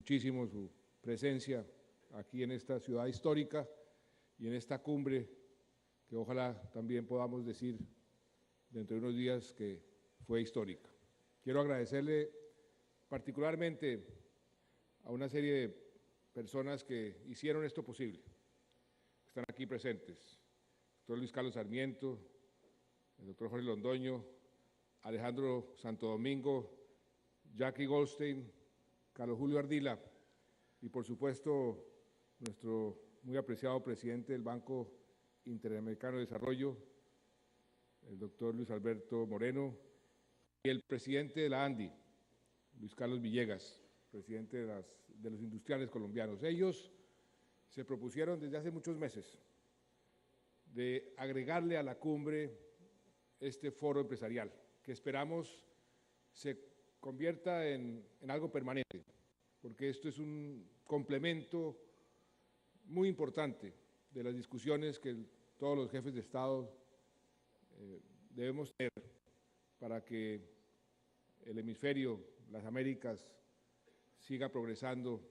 muchísimo su presencia aquí en esta ciudad histórica y en esta cumbre que ojalá también podamos decir dentro de unos días que fue histórica. Quiero agradecerle particularmente a una serie de personas que hicieron esto posible, que están aquí presentes: el doctor Luis Carlos Sarmiento, el doctor Jorge Londoño, Alejandro Santo Domingo, Jackie Goldstein, Carlos Julio Ardila y, por supuesto, nuestro muy apreciado presidente del Banco Interamericano de Desarrollo, el doctor Luis Alberto Moreno, y el presidente de la ANDI, Luis Carlos Villegas, presidente de los industriales colombianos. Ellos se propusieron desde hace muchos meses de agregarle a la cumbre este foro empresarial, que esperamos se convierta en algo permanente, porque esto es un complemento muy importante de las discusiones que todos los jefes de Estado debemos tener para que el hemisferio, las Américas, siga progresando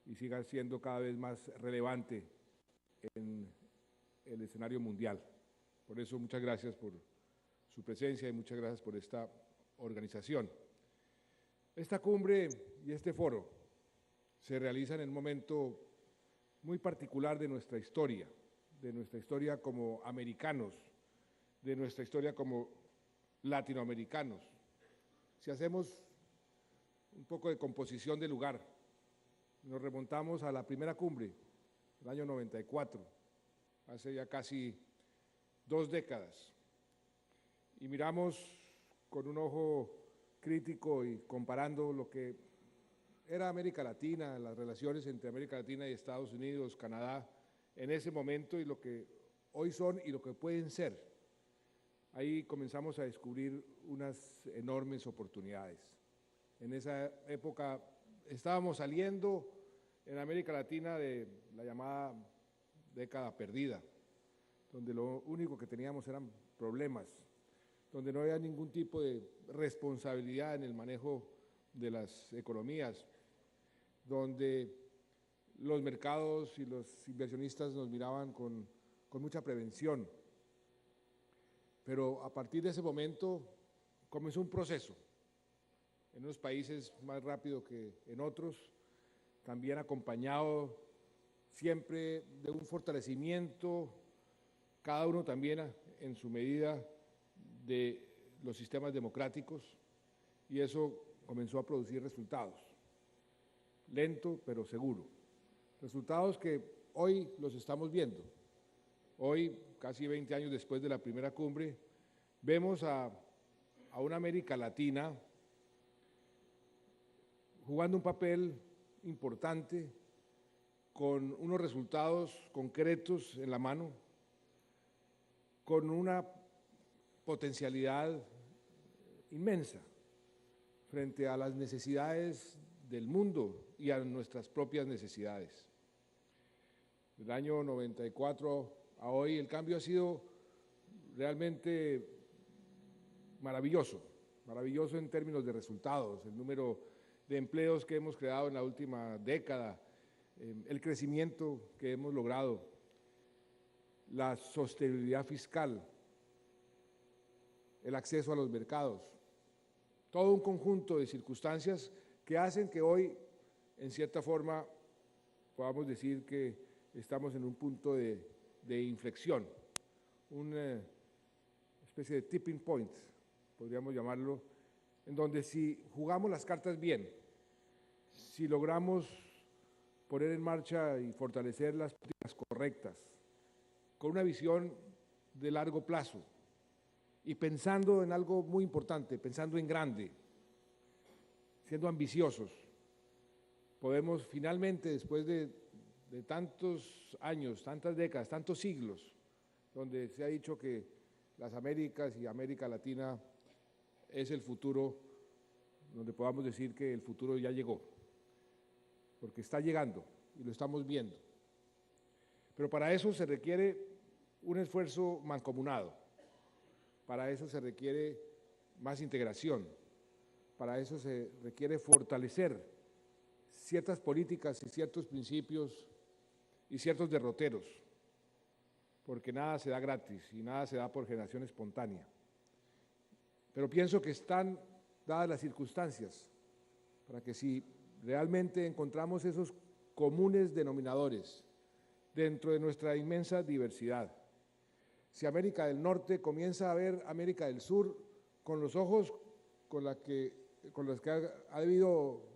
y siga siendo cada vez más relevante en el escenario mundial. Por eso, muchas gracias por su presencia y muchas gracias por esta organización. Esta cumbre y este foro se realizan en un momento muy particular de nuestra historia como americanos, de nuestra historia como latinoamericanos. Si hacemos un poco de composición de lugar, nos remontamos a la primera cumbre, el año 94, hace ya casi 2 décadas, y miramos con un ojo crítico y comparando lo que era América Latina, las relaciones entre América Latina y Estados Unidos, Canadá, en ese momento, y lo que hoy son y lo que pueden ser. Ahí comenzamos a descubrir unas enormes oportunidades. En esa época estábamos saliendo en América Latina de la llamada década perdida, donde lo único que teníamos eran problemas, donde no había ningún tipo de responsabilidad en el manejo de las economías, donde los mercados y los inversionistas nos miraban con mucha prevención. Pero a partir de ese momento comenzó un proceso, en unos países más rápido que en otros, también acompañado siempre de un fortalecimiento, cada uno también en su medida, de los sistemas democráticos, y eso comenzó a producir resultados, lento pero seguro, resultados que hoy los estamos viendo. Hoy, casi 20 años después de la primera cumbre, vemos a una América Latina jugando un papel importante, con unos resultados concretos en la mano, con una potencialidad inmensa frente a las necesidades del mundo y a nuestras propias necesidades. Del año 94 a hoy el cambio ha sido realmente maravilloso, maravilloso en términos de resultados, el número de empleos que hemos creado en la última década, el crecimiento que hemos logrado, la sostenibilidad fiscal, el acceso a los mercados, todo un conjunto de circunstancias que hacen que hoy, en cierta forma, podamos decir que estamos en un punto de inflexión, una especie de tipping point, podríamos llamarlo, en donde si jugamos las cartas bien, si logramos poner en marcha y fortalecer las políticas correctas, con una visión de largo plazo y pensando en algo muy importante, pensando en grande, siendo ambiciosos, podemos finalmente, después de tantos años, tantas décadas, tantos siglos, donde se ha dicho que las Américas y América Latina es el futuro, donde podamos decir que el futuro ya llegó, porque está llegando y lo estamos viendo. Pero para eso se requiere un esfuerzo mancomunado, para eso se requiere más integración, para eso se requiere fortalecer ciertas políticas y ciertos principios y ciertos derroteros, porque nada se da gratis y nada se da por generación espontánea. Pero pienso que están dadas las circunstancias para que si realmente encontramos esos comunes denominadores dentro de nuestra inmensa diversidad, si América del Norte comienza a ver América del Sur con los ojos con los que ha debido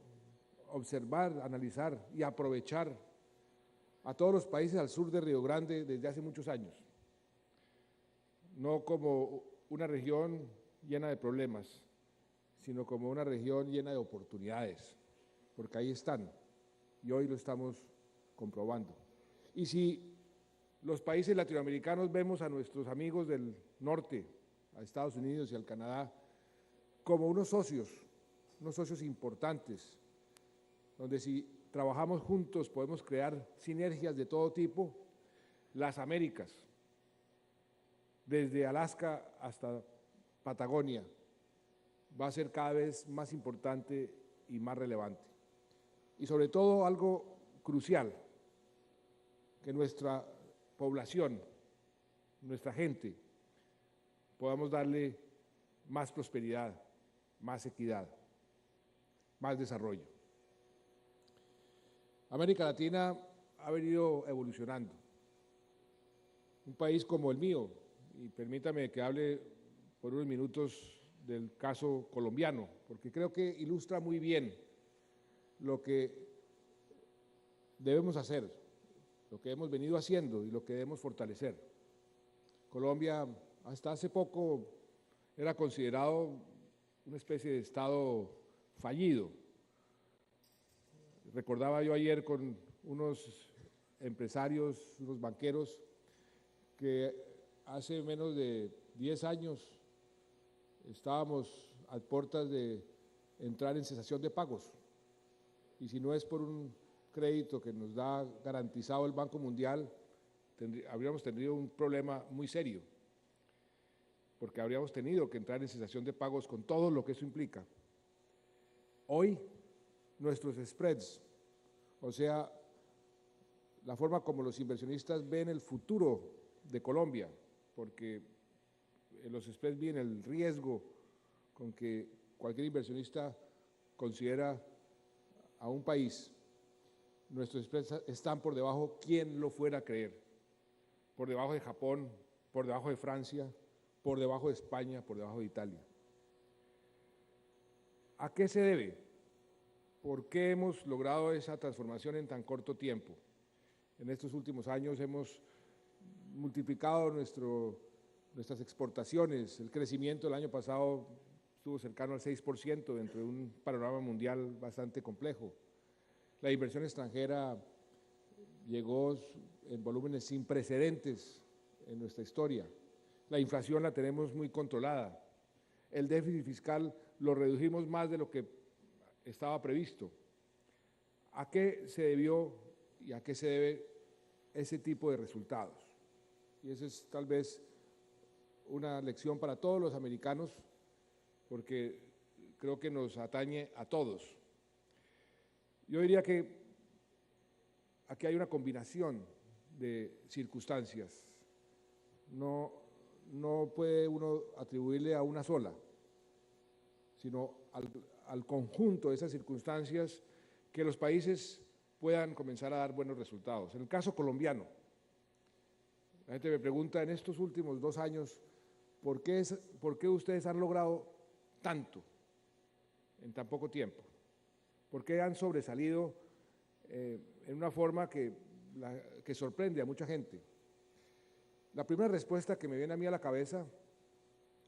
observar, analizar y aprovechar a todos los países al sur de Río Grande desde hace muchos años, no como una región llena de problemas, sino como una región llena de oportunidades, porque ahí están, y hoy lo estamos comprobando. Y si los países latinoamericanos vemos a nuestros amigos del norte, a Estados Unidos y al Canadá, como unos socios importantes, donde si trabajamos juntos podemos crear sinergias de todo tipo, las Américas, desde Alaska hasta Patagonia, va a ser cada vez más importante y más relevante. Y sobre todo algo crucial, que nuestra población, nuestra gente, podamos darle más prosperidad, más equidad, más desarrollo. América Latina ha venido evolucionando. Un país como el mío, y permítame que hable por unos minutos del caso colombiano, porque creo que ilustra muy bien lo que debemos hacer, lo que hemos venido haciendo y lo que debemos fortalecer. Colombia hasta hace poco era considerado una especie de Estado fallido. Recordaba yo ayer con unos empresarios, unos banqueros, que hace menos de 10 años estábamos a puertas de entrar en cesación de pagos. Y si no es por un crédito que nos da garantizado el Banco Mundial, habríamos tenido un problema muy serio, porque habríamos tenido que entrar en cesación de pagos con todo lo que eso implica. Hoy, nuestros spreads, o sea, la forma como los inversionistas ven el futuro de Colombia, porque en los spreads viene el riesgo con que cualquier inversionista considera a un país. Nuestros spreads están por debajo, ¿quién lo fuera a creer? Por debajo de Japón, por debajo de Francia, por debajo de España, por debajo de Italia. ¿A qué se debe? ¿Por qué hemos logrado esa transformación en tan corto tiempo? En estos últimos años hemos multiplicado nuestras exportaciones. El crecimiento del año pasado estuvo cercano al 6% dentro de un panorama mundial bastante complejo. La inversión extranjera llegó en volúmenes sin precedentes en nuestra historia. La inflación la tenemos muy controlada. El déficit fiscal lo redujimos más de lo que estaba previsto. ¿A qué se debió y a qué se debe ese tipo de resultados? Y esa es tal vez una lección para todos los americanos, porque creo que nos atañe a todos. Yo diría que aquí hay una combinación de circunstancias. No puede uno atribuirle a una sola, sino al conjunto de esas circunstancias que los países puedan comenzar a dar buenos resultados. En el caso colombiano, la gente me pregunta en estos últimos 2 años, ¿por qué ustedes han logrado tanto en tan poco tiempo? ¿Por qué han sobresalido en una forma que sorprende a mucha gente? La primera respuesta que me viene a mí a la cabeza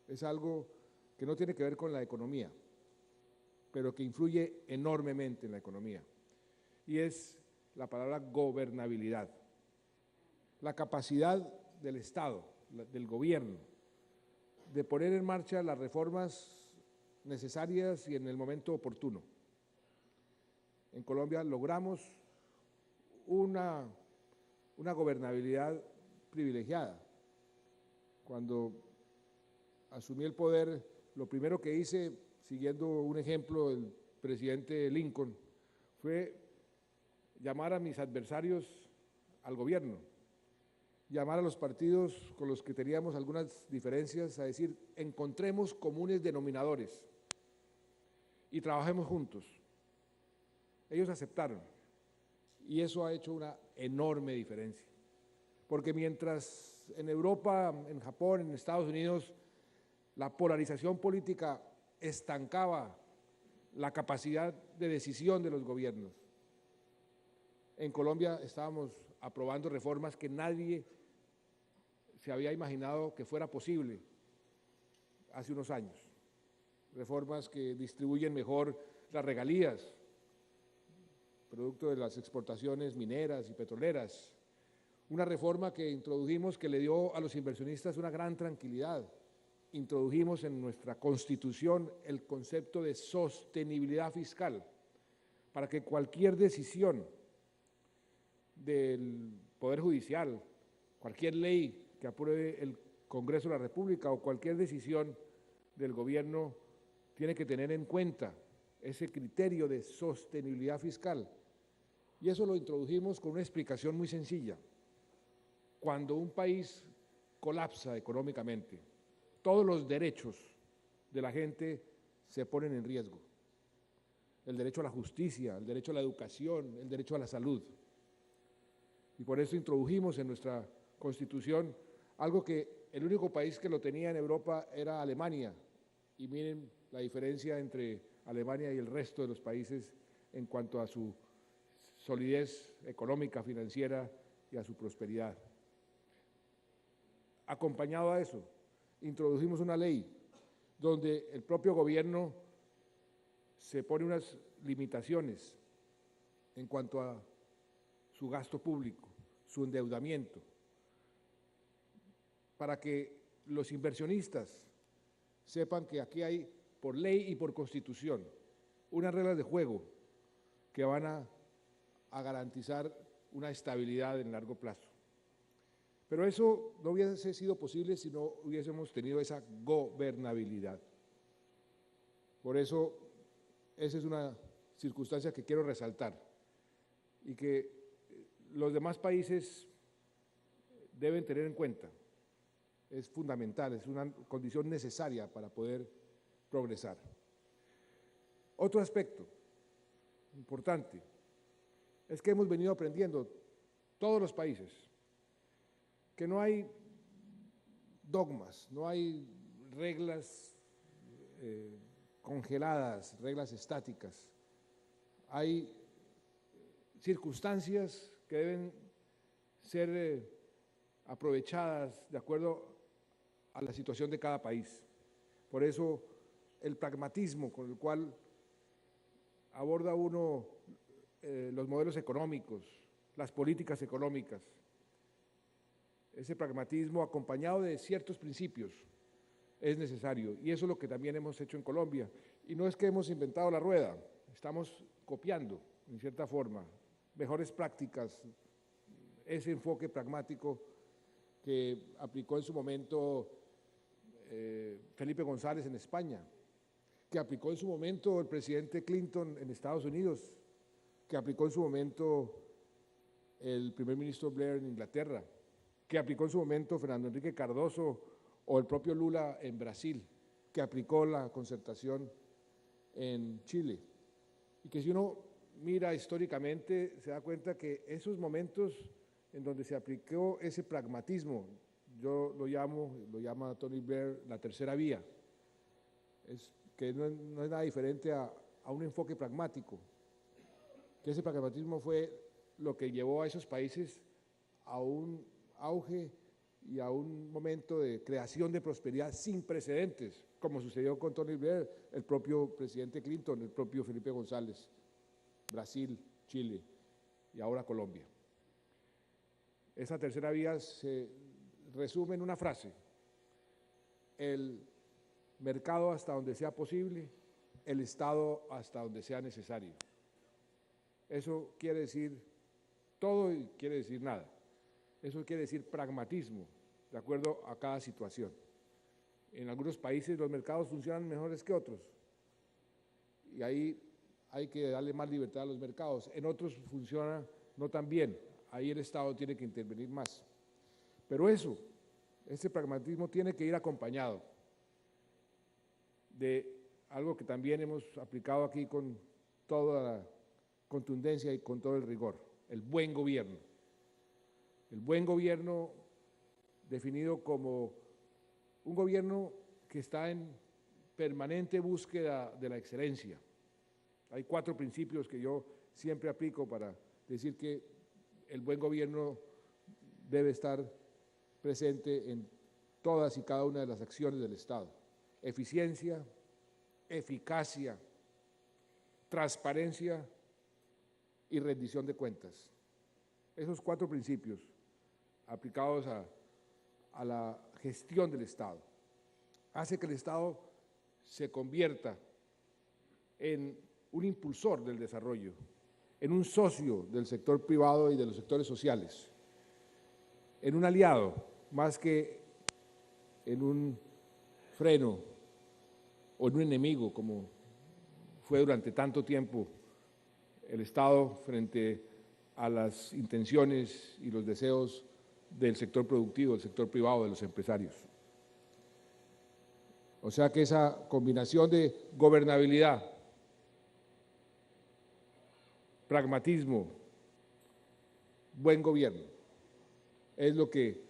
es algo que no tiene que ver con la economía, pero que influye enormemente en la economía, y es la palabra gobernabilidad. La capacidad del Estado, del gobierno, de poner en marcha las reformas necesarias y en el momento oportuno. En Colombia logramos una gobernabilidad privilegiada. Cuando asumí el poder, lo primero que hice, siguiendo un ejemplo del presidente Lincoln, fue llamar a mis adversarios al gobierno, llamar a los partidos con los que teníamos algunas diferencias a decir, encontremos comunes denominadores y trabajemos juntos. Ellos aceptaron y eso ha hecho una enorme diferencia, porque mientras en Europa, en Japón, en Estados Unidos, la polarización política estancaba la capacidad de decisión de los gobiernos, en Colombia estábamos aprobando reformas que nadie se había imaginado que fuera posible hace unos años. Reformas que distribuyen mejor las regalías, producto de las exportaciones mineras y petroleras. Una reforma que introdujimos que le dio a los inversionistas una gran tranquilidad. Introdujimos en nuestra Constitución el concepto de sostenibilidad fiscal, para que cualquier decisión del Poder Judicial, cualquier ley que apruebe el Congreso de la República o cualquier decisión del gobierno tiene que tener en cuenta ese criterio de sostenibilidad fiscal. Y eso lo introdujimos con una explicación muy sencilla. Cuando un país colapsa económicamente, todos los derechos de la gente se ponen en riesgo. El derecho a la justicia, el derecho a la educación, el derecho a la salud. Y por eso introdujimos en nuestra Constitución algo que el único país que lo tenía en Europa era Alemania. Y miren la diferencia entre Alemania y el resto de los países en cuanto a su solidez económica, financiera y a su prosperidad. Acompañado a eso, introdujimos una ley donde el propio gobierno se pone unas limitaciones en cuanto a su gasto público, su endeudamiento, para que los inversionistas sepan que aquí hay, por ley y por Constitución, unas reglas de juego que van a garantizar una estabilidad en largo plazo. Pero eso no hubiese sido posible si no hubiésemos tenido esa gobernabilidad. Por eso, esa es una circunstancia que quiero resaltar y que los demás países deben tener en cuenta. Es fundamental, es una condición necesaria para poder progresar. Otro aspecto importante es que hemos venido aprendiendo, todos los países, que no hay dogmas, no hay reglas congeladas, reglas estáticas. Hay circunstancias que deben ser aprovechadas de acuerdo a la situación de cada país. Por eso el pragmatismo con el cual aborda uno los modelos económicos, las políticas económicas, ese pragmatismo acompañado de ciertos principios es necesario, y eso es lo que también hemos hecho en Colombia. Y no es que hemos inventado la rueda, estamos copiando, en cierta forma, mejores prácticas, ese enfoque pragmático que aplicó en su momento Felipe González en España, que aplicó en su momento el presidente Clinton en Estados Unidos, que aplicó en su momento el primer ministro Blair en Inglaterra, que aplicó en su momento Fernando Enrique Cardoso o el propio Lula en Brasil, que aplicó la concertación en Chile. Y que si uno mira históricamente se da cuenta que esos momentos en donde se aplicó ese pragmatismo, yo lo llama Tony Blair la tercera vía, que no es nada diferente a un enfoque pragmático, que ese pragmatismo fue lo que llevó a esos países a un auge y a un momento de creación de prosperidad sin precedentes, como sucedió con Tony Blair, el propio presidente Clinton, el propio Felipe González, Brasil, Chile y ahora Colombia. Esa tercera vía se resume en una frase: el mercado hasta donde sea posible, el Estado hasta donde sea necesario. Eso quiere decir todo y quiere decir nada. Eso quiere decir pragmatismo, de acuerdo a cada situación. En algunos países los mercados funcionan mejores que otros y ahí hay que darle más libertad a los mercados, en otros funciona no tan bien, ahí el Estado tiene que intervenir más. Pero ese pragmatismo tiene que ir acompañado de algo que también hemos aplicado aquí con toda la contundencia y con todo el rigor, el buen gobierno. El buen gobierno definido como un gobierno que está en permanente búsqueda de la excelencia. Hay 4 principios que yo siempre aplico para decir que el buen gobierno debe estar presente en todas y cada una de las acciones del Estado. Eficiencia, eficacia, transparencia y rendición de cuentas. Esos 4 principios aplicados a la gestión del Estado hace que el Estado se convierta en un impulsor del desarrollo, en un socio del sector privado y de los sectores sociales, en un aliado más que en un freno o en un enemigo, como fue durante tanto tiempo el Estado frente a las intenciones y los deseos del sector productivo, del sector privado, de los empresarios. O sea que esa combinación de gobernabilidad, pragmatismo, buen gobierno, es lo que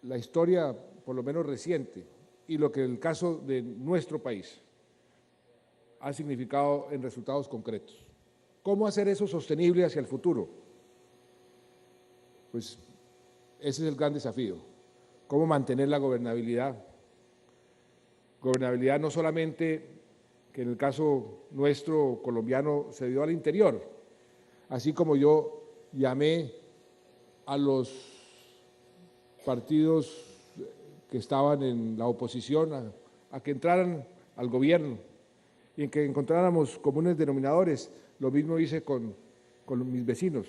la historia, por lo menos reciente, y lo que en el caso de nuestro país ha significado en resultados concretos. ¿Cómo hacer eso sostenible hacia el futuro? Pues ese es el gran desafío. ¿Cómo mantener la gobernabilidad? Gobernabilidad no solamente que en el caso nuestro colombiano se dio al interior, así como yo llamé a los partidos que estaban en la oposición a que entraran al gobierno y en que encontráramos comunes denominadores. Lo mismo hice con mis vecinos,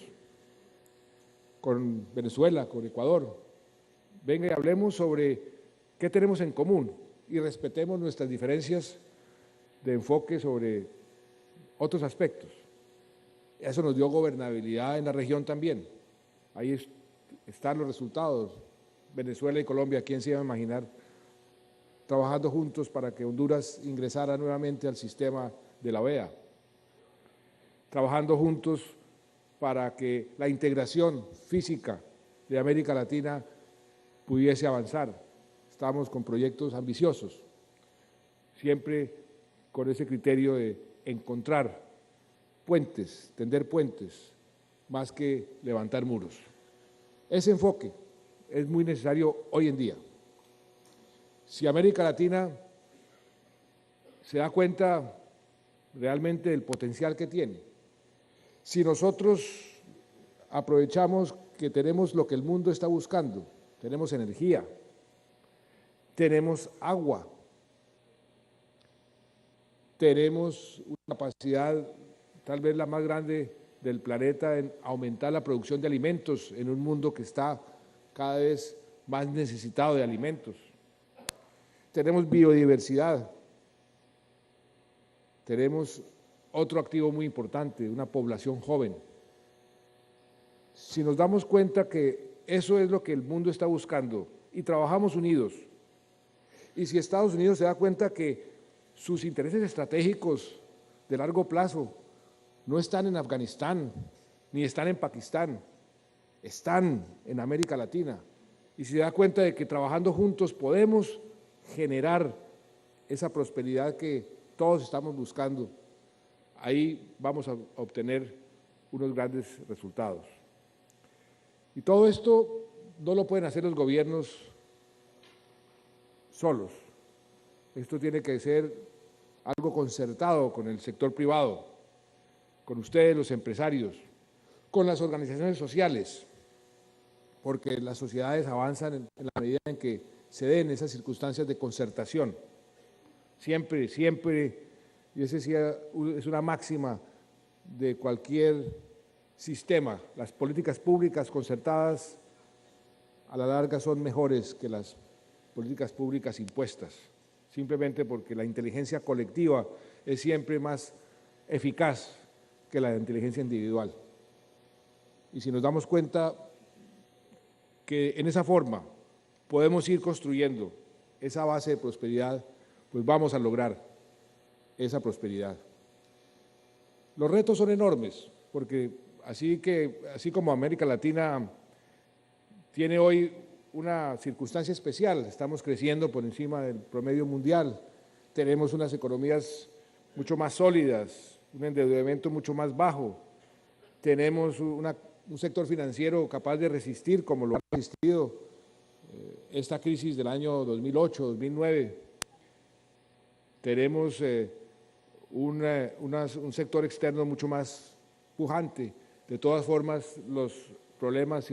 con Venezuela, con Ecuador. Venga y hablemos sobre qué tenemos en común y respetemos nuestras diferencias de enfoque sobre otros aspectos. Eso nos dio gobernabilidad en la región también. Ahí están los resultados. Venezuela y Colombia, ¿quién se iba a imaginar trabajando juntos para que Honduras ingresara nuevamente al sistema de la OEA? Trabajando juntos para que la integración física de América Latina pudiese avanzar. Estamos con proyectos ambiciosos, siempre con ese criterio de encontrar puentes, tender puentes, más que levantar muros. Ese enfoque es muy necesario hoy en día. Si América Latina se da cuenta realmente del potencial que tiene, si nosotros aprovechamos que tenemos lo que el mundo está buscando, tenemos energía, tenemos agua, tenemos una capacidad tal vez la más grande del planeta en aumentar la producción de alimentos en un mundo que está cada vez más necesitado de alimentos. Tenemos biodiversidad, tenemos otro activo muy importante, una población joven. Si nos damos cuenta que eso es lo que el mundo está buscando y trabajamos unidos, y si Estados Unidos se da cuenta que sus intereses estratégicos de largo plazo no están en Afganistán, ni están en Pakistán, están en América Latina, y se da cuenta de que trabajando juntos podemos generar esa prosperidad que todos estamos buscando, ahí vamos a obtener unos grandes resultados. Y todo esto no lo pueden hacer los gobiernos solos. Esto tiene que ser algo concertado con el sector privado, con ustedes, los empresarios, con las organizaciones sociales, porque las sociedades avanzan en la medida en que se den esas circunstancias de concertación. Siempre, siempre, y esa sí es una máxima de cualquier sistema, las políticas públicas concertadas a la larga son mejores que las políticas públicas impuestas, simplemente porque la inteligencia colectiva es siempre más eficaz que la inteligencia individual. Y si nos damos cuenta que en esa forma podemos ir construyendo esa base de prosperidad, pues vamos a lograr esa prosperidad. Los retos son enormes, porque así como América Latina tiene hoy una circunstancia especial, estamos creciendo por encima del promedio mundial, tenemos unas economías mucho más sólidas, un endeudamiento mucho más bajo, tenemos un sector financiero capaz de resistir como lo ha resistido esta crisis del año 2008, 2009, tenemos un sector externo mucho más pujante. De todas formas, los problemas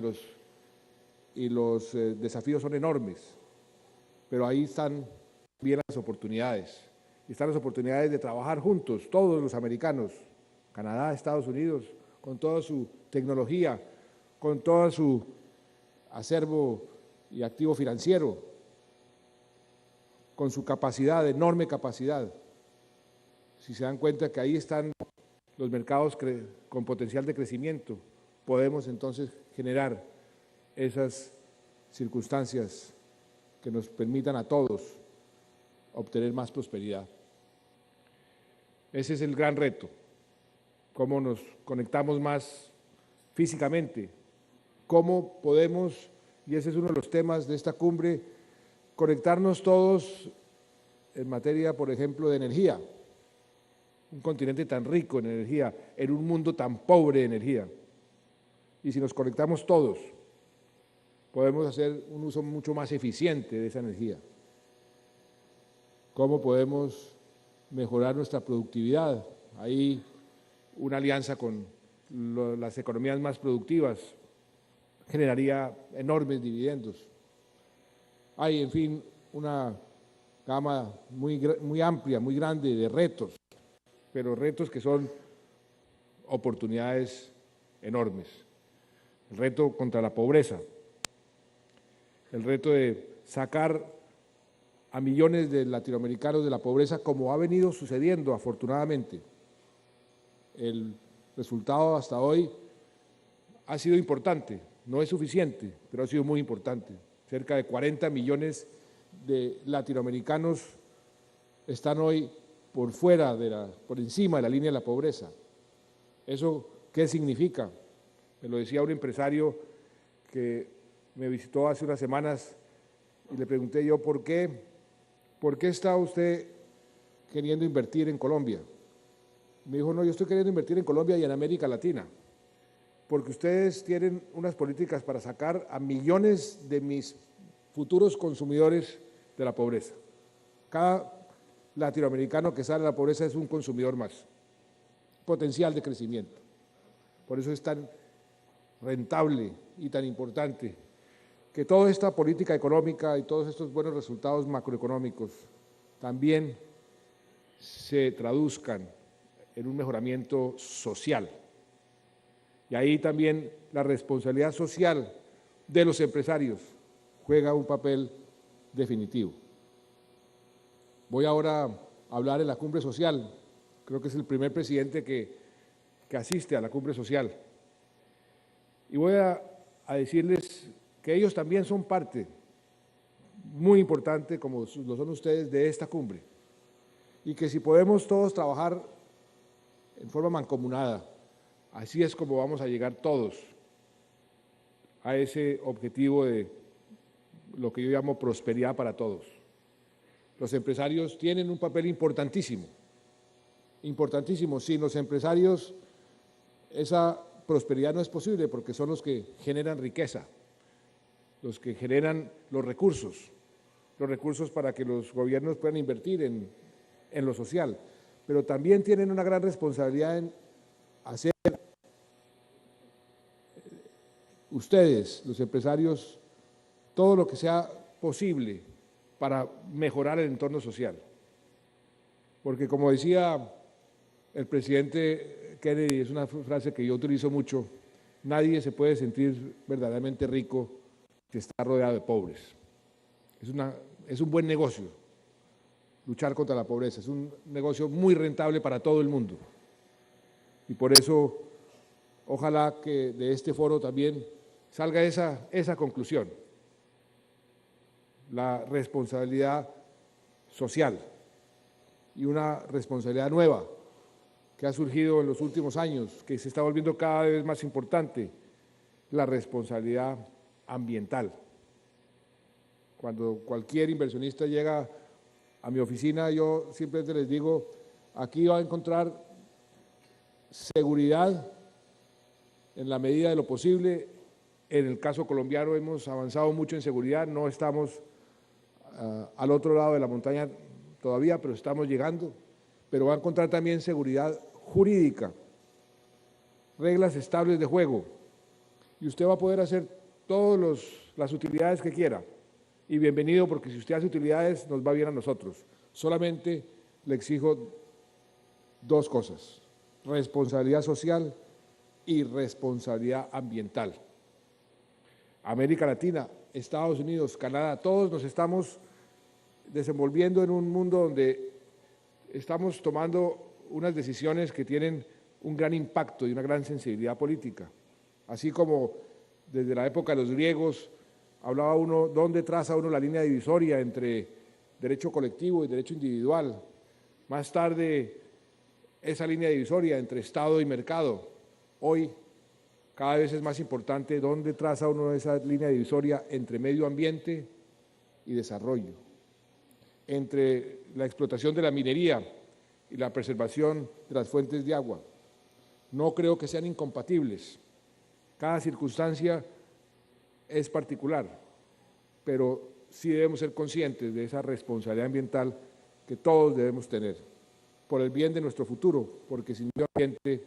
y los desafíos son enormes, pero ahí están bien las oportunidades. Y están las oportunidades de trabajar juntos, todos los americanos, Canadá, Estados Unidos, con toda su tecnología, con todo su acervo y activo financiero, con su capacidad, enorme capacidad. Si se dan cuenta que ahí están los mercados con potencial de crecimiento, podemos entonces generar esas circunstancias que nos permitan a todos obtener más prosperidad. Ese es el gran reto, cómo nos conectamos más físicamente, cómo podemos, y ese es uno de los temas de esta cumbre, conectarnos todos en materia, por ejemplo, de energía. Un continente tan rico en energía, en un mundo tan pobre de energía. Y si nos conectamos todos, podemos hacer un uso mucho más eficiente de esa energía. ¿Cómo podemos mejorar nuestra productividad? Hay una alianza con las economías más productivas, generaría enormes dividendos. Hay, en fin, una gama muy amplia, muy grande de retos, pero retos que son oportunidades enormes. El reto contra la pobreza, el reto de sacar a millones de latinoamericanos de la pobreza, como ha venido sucediendo afortunadamente. El resultado hasta hoy ha sido importante, no es suficiente, pero ha sido muy importante. Cerca de 40 millones de latinoamericanos están hoy por encima de la línea de la pobreza. ¿Eso qué significa? Me lo decía un empresario que me visitó hace unas semanas y le pregunté yo, ¿por qué está usted queriendo invertir en Colombia? Me dijo, no, yo estoy queriendo invertir en Colombia y en América Latina, porque ustedes tienen unas políticas para sacar a millones de mis futuros consumidores de la pobreza. Cada latinoamericano que sale de la pobreza es un consumidor más, potencial de crecimiento. Por eso es tan rentable y tan importante que toda esta política económica y todos estos buenos resultados macroeconómicos también se traduzcan en un mejoramiento social. Y ahí también la responsabilidad social de los empresarios juega un papel definitivo. Voy ahora a hablar en la cumbre social. Creo que es el primer presidente que asiste a la cumbre social. Y voy a decirles que ellos también son parte muy importante, como lo son ustedes, de esta cumbre. Y que si podemos todos trabajar en forma mancomunada, así es como vamos a llegar todos a ese objetivo de lo que yo llamo prosperidad para todos. Los empresarios tienen un papel importantísimo, importantísimo. Sin los empresarios esa prosperidad no es posible, porque son los que generan riqueza, los que generan los recursos para que los gobiernos puedan invertir en lo social, pero también tienen una gran responsabilidad en hacer ustedes, los empresarios, todo lo que sea posible para mejorar el entorno social. Porque como decía el presidente Kennedy, es una frase que yo utilizo mucho, nadie se puede sentir verdaderamente rico si está rodeado de pobres. Es un buen negocio luchar contra la pobreza, es un negocio muy rentable para todo el mundo. Y por eso, ojalá que de este foro también salga esa conclusión, la responsabilidad social y una responsabilidad nueva que ha surgido en los últimos años, que se está volviendo cada vez más importante, la responsabilidad ambiental. Cuando cualquier inversionista llega a mi oficina, yo simplemente les digo, aquí va a encontrar seguridad en la medida de lo posible. En el caso colombiano hemos avanzado mucho en seguridad, no estamos al otro lado de la montaña todavía, pero estamos llegando. Pero va a encontrar también seguridad jurídica, reglas estables de juego, y usted va a poder hacer todas las utilidades que quiera. Y bienvenido, porque si usted hace utilidades, nos va bien a nosotros. Solamente le exijo dos cosas: responsabilidad social y responsabilidad ambiental. América Latina, Estados Unidos, Canadá, todos nos estamos desenvolviendo en un mundo donde estamos tomando unas decisiones que tienen un gran impacto y una gran sensibilidad política. Así como desde la época de los griegos hablaba uno, ¿dónde traza uno la línea divisoria entre derecho colectivo y derecho individual? Más tarde, esa línea divisoria entre Estado y mercado. Hoy, cada vez es más importante dónde traza uno esa línea divisoria entre medio ambiente y desarrollo, entre la explotación de la minería y la preservación de las fuentes de agua. No creo que sean incompatibles. Cada circunstancia es particular, pero sí debemos ser conscientes de esa responsabilidad ambiental que todos debemos tener, por el bien de nuestro futuro, porque sin medio ambiente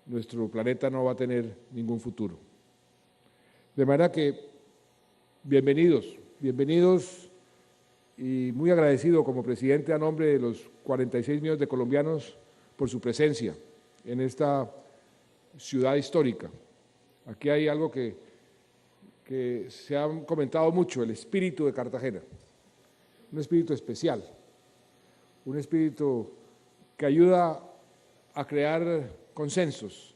nuestro planeta no va a tener ningún futuro. De manera que, bienvenidos, bienvenidos, y muy agradecido como presidente a nombre de los 46 millones de colombianos por su presencia en esta ciudad histórica. Aquí hay algo que se ha comentado mucho, el espíritu de Cartagena, un espíritu especial, un espíritu que ayuda a crear consensos,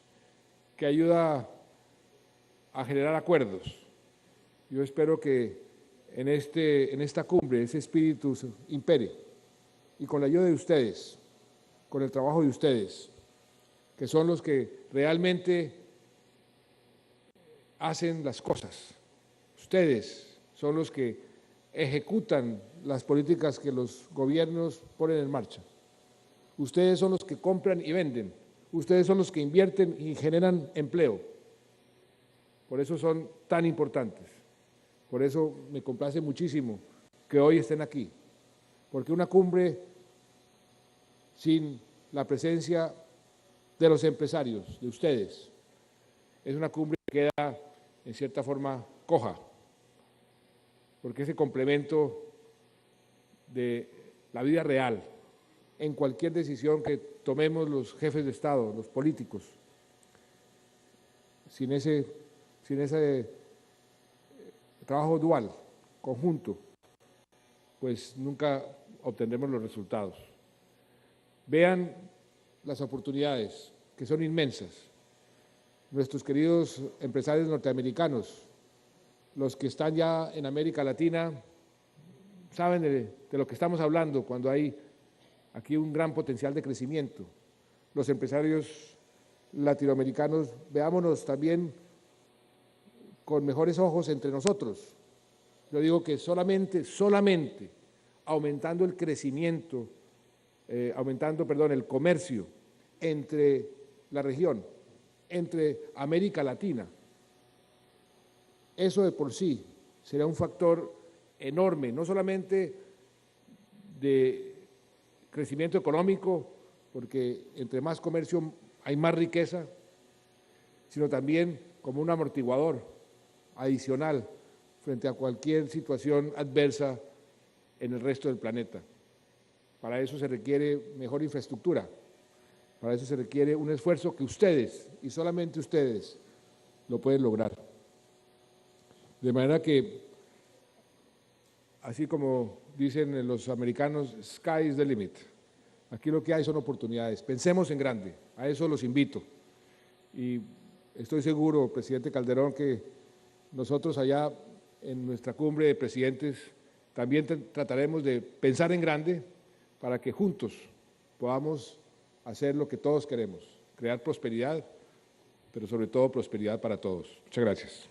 que ayuda a generar acuerdos. Yo espero que en esta cumbre ese espíritu impere, y con la ayuda de ustedes, con el trabajo de ustedes, que son los que realmente hacen las cosas. Ustedes son los que ejecutan las políticas que los gobiernos ponen en marcha. Ustedes son los que compran y venden. Ustedes son los que invierten y generan empleo. Por eso son tan importantes. Por eso me complace muchísimo que hoy estén aquí, porque una cumbre sin la presencia de los empresarios, de ustedes, es una cumbre que queda en cierta forma coja, porque ese complemento de la vida real en cualquier decisión que tomemos los jefes de Estado, los políticos, sin ese trabajo dual, conjunto, pues nunca obtendremos los resultados. Vean las oportunidades, que son inmensas. Nuestros queridos empresarios norteamericanos, los que están ya en América Latina, saben de lo que estamos hablando cuando hay aquí un gran potencial de crecimiento. Los empresarios latinoamericanos, veámonos también con mejores ojos entre nosotros. Yo digo que solamente aumentando el crecimiento, el comercio entre la región, entre América Latina, eso de por sí será un factor enorme, no solamente de crecimiento económico, porque entre más comercio hay más riqueza, sino también como un amortiguador adicional frente a cualquier situación adversa en el resto del planeta. Para eso se requiere mejor infraestructura, para eso se requiere un esfuerzo que ustedes, y solamente ustedes, lo pueden lograr. De manera que, así como dicen los americanos, sky is the limit. Aquí lo que hay son oportunidades. Pensemos en grande, a eso los invito. Y estoy seguro, presidente Calderón, que nosotros allá en nuestra cumbre de presidentes también trataremos de pensar en grande para que juntos podamos hacer lo que todos queremos, crear prosperidad, pero sobre todo prosperidad para todos. Muchas gracias.